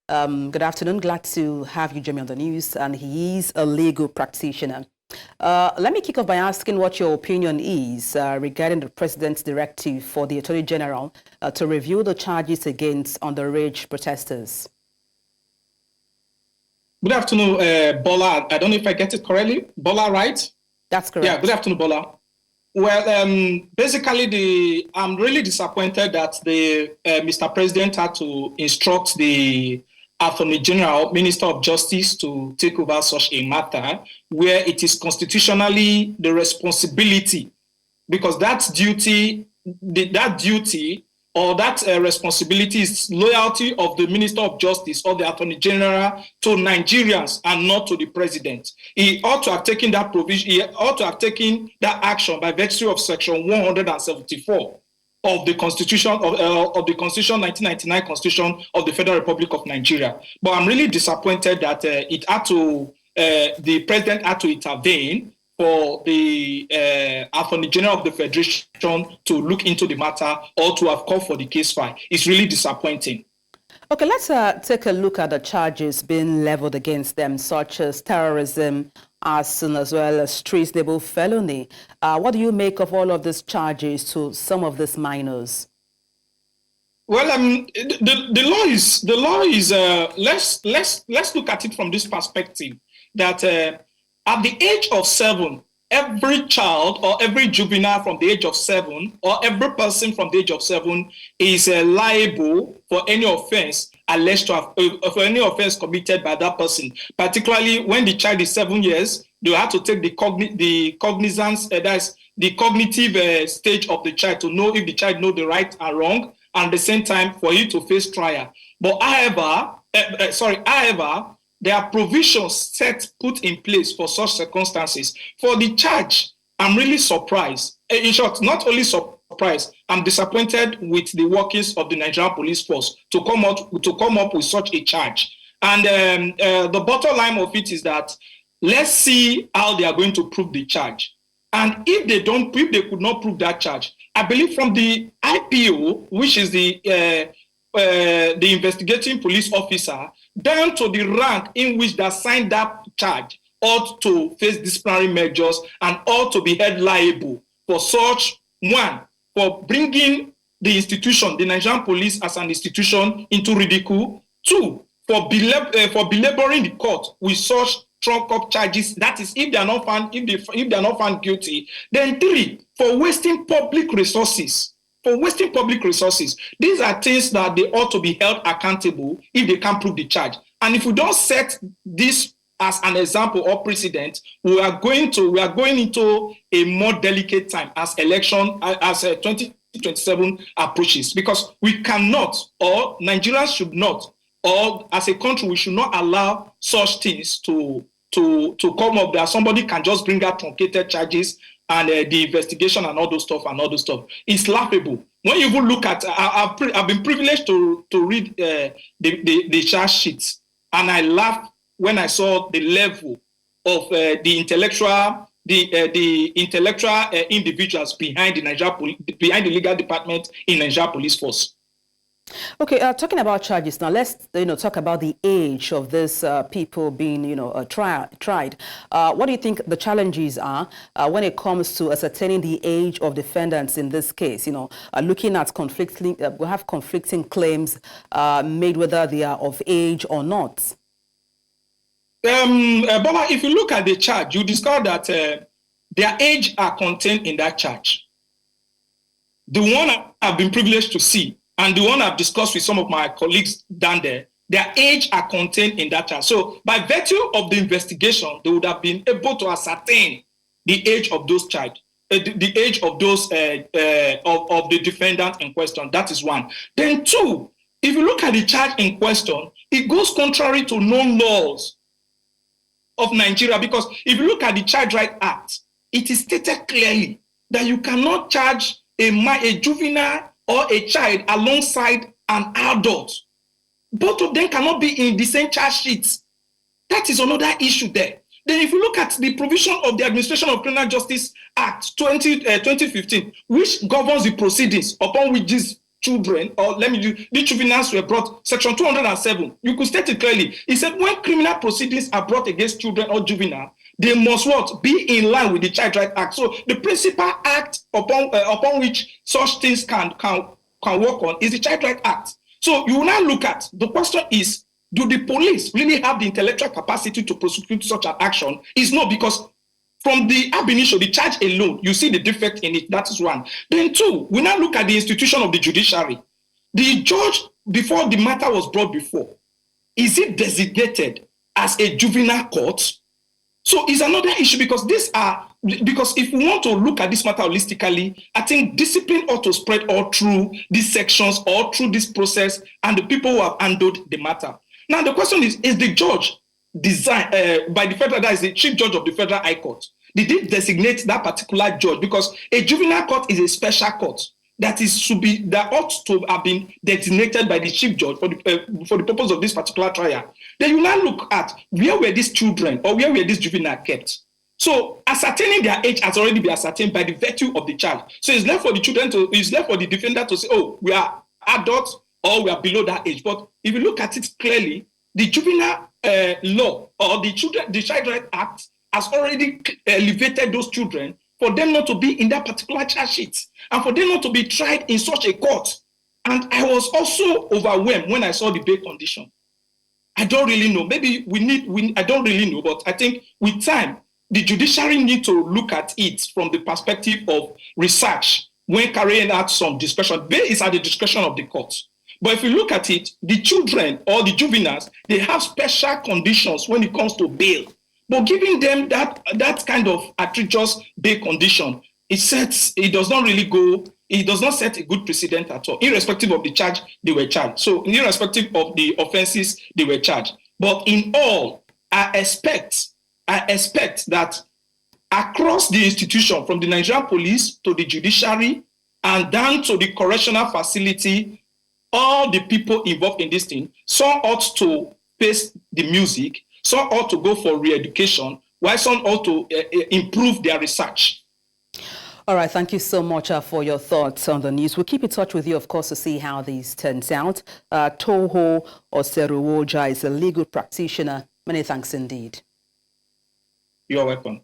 Good afternoon. Glad to have you join me on the news. And he is a legal practitioner. Let me kick off by asking what your opinion is regarding the President's directive for the Attorney General to review the charges against underage protesters. Good afternoon, Bola. I don't know if I get it correctly. Bola, right? That's correct. Yeah, good afternoon, Bola. Well, basically, I'm really disappointed that Mr. President had to instruct the Attorney General, Minister of Justice, to take over such a matter where it is constitutionally the responsibility, because that duty or that responsibility is loyalty of the Minister of Justice or the Attorney General to Nigerians and not to the President. He ought to have taken that provision, he ought to have taken that action by virtue of Section 174 of the Constitution of the Constitution 1999 Constitution of the Federal Republic of Nigeria. But I'm really disappointed that the President had to intervene for the Attorney General of the Federation to look into the matter or to have called for the case file. It's really disappointing. Okay, let's take a look at the charges being leveled against them, such as terrorism, arson, as well as treasonable felony. What do you make of all of these charges to some of these minors? Well, the law is let's look at it from this perspective that at the age of 7, every child or every juvenile from the age of 7 or every person from the age of 7 is liable for any offense alleged to have for any offense committed by that person. Particularly when the child is 7 years, they have to take the cognizance, that's the cognitive stage of the child to know if the child knows the right and wrong, and at the same time for you to face trial. But however, there are provisions put in place for such circumstances. For the charge, I'm really surprised. In short, not only surprised, I'm disappointed with the workings of the Nigerian police force to come up with such a charge. And the bottom line of it is that let's see how they are going to prove the charge. And if they could not prove that charge, I believe from the IPO, which is the investigating police officer, down to the rank in which they signed that charge, ought to face disciplinary measures and ought to be held liable for such, one, for bringing the institution, the Nigerian police as an institution, into ridicule. 2, for belaboring the court with such trunk-up charges. That is, if they are not found, if they are not found guilty. Then 3, for wasting public resources. These are things that they ought to be held accountable if they can't prove the charge. And if we don't set this as an example or precedent, we are going into a more delicate time as 2027 approaches, because we cannot, or Nigerians should not, or as a country, we should not allow such things to come up there. Somebody can just bring out truncated charges and the investigation and all those stuff. It's laughable. When you even look at, I've been privileged to read the charge sheets, and I laughed when I saw the level of the intellectual individuals behind the legal department in Nigeria Police Force. Okay, talking about charges now, let's talk about the age of these people being tried. What do you think the challenges are when it comes to ascertaining the age of defendants in this case? Looking at we have conflicting claims made whether they are of age or not. Baba, if you look at the charge, you discover that their age are contained in that charge. The one I've been privileged to see, and the one I've discussed with some of my colleagues down there, their age are contained in that charge. So by virtue of the investigation, they would have been able to ascertain the age of those child, the age of those of the defendant in question. That is one. Then 2, if you look at the charge in question, it goes contrary to known laws of Nigeria, because if you look at the Child Right Act, it is stated clearly that you cannot charge a juvenile or a child alongside an adult. Both of them cannot be in the same charge sheet. That is another issue there. Then if you look at the provision of the Administration of Criminal Justice Act 2015, which governs the proceedings upon which these children, or let me do, these juveniles were brought, section 207, you could state it clearly. It said when criminal proceedings are brought against children or juvenile, they must what? Be in line with the Child Rights Act. So the principal act upon which such things can work on is the Child Rights Act. So you will now look at, the question is, do the police really have the intellectual capacity to prosecute such an action? Is no, because from the ab initio, the charge alone, you see the defect in it. That is one. Then two, we now look at the institution of the judiciary. The judge, before the matter was brought before, is it designated as a juvenile court? So it's another issue, because because if we want to look at this matter holistically, I think discipline ought to spread all through these sections, all through this process, and the people who have handled the matter. Now the question is the judge designed by the federal, that is the chief judge of the Federal High Court, did it designate that particular judge? Because a juvenile court is a special court that ought to have been designated by the chief judge for the purpose of this particular trial. Then you now look at where were these children or where were these juveniles kept. So ascertaining their age has already been ascertained by the virtue of the charge. So it's left for the defendant to say, oh, we are adults or we are below that age. But if you look at it clearly, the juvenile law or the Child Rights Act has already elevated those children for them not to be in that particular charge sheet and for them not to be tried in such a court. And I was also overwhelmed when I saw the bail condition. I don't really know. Maybe I don't really know, but I think with time, the judiciary need to look at it from the perspective of research when carrying out some discretion. Bail is at the discretion of the court. But if you look at it, the children or the juveniles, they have special conditions when it comes to bail. But giving them that kind of outrageous bail condition, it does not set a good precedent at all, irrespective of the charge they were charged. So irrespective of the offenses they were charged. But in all, I expect that across the institution, from the Nigerian police to the judiciary and down to the correctional facility, all the people involved in this thing, some ought to face the music, some ought to go for re-education, while some ought to improve their research. All right, thank you so much for your thoughts on the news. We'll keep in touch with you, of course, to see how this turns out. Toho Oseruwoja is a legal practitioner. Many thanks indeed. You're welcome.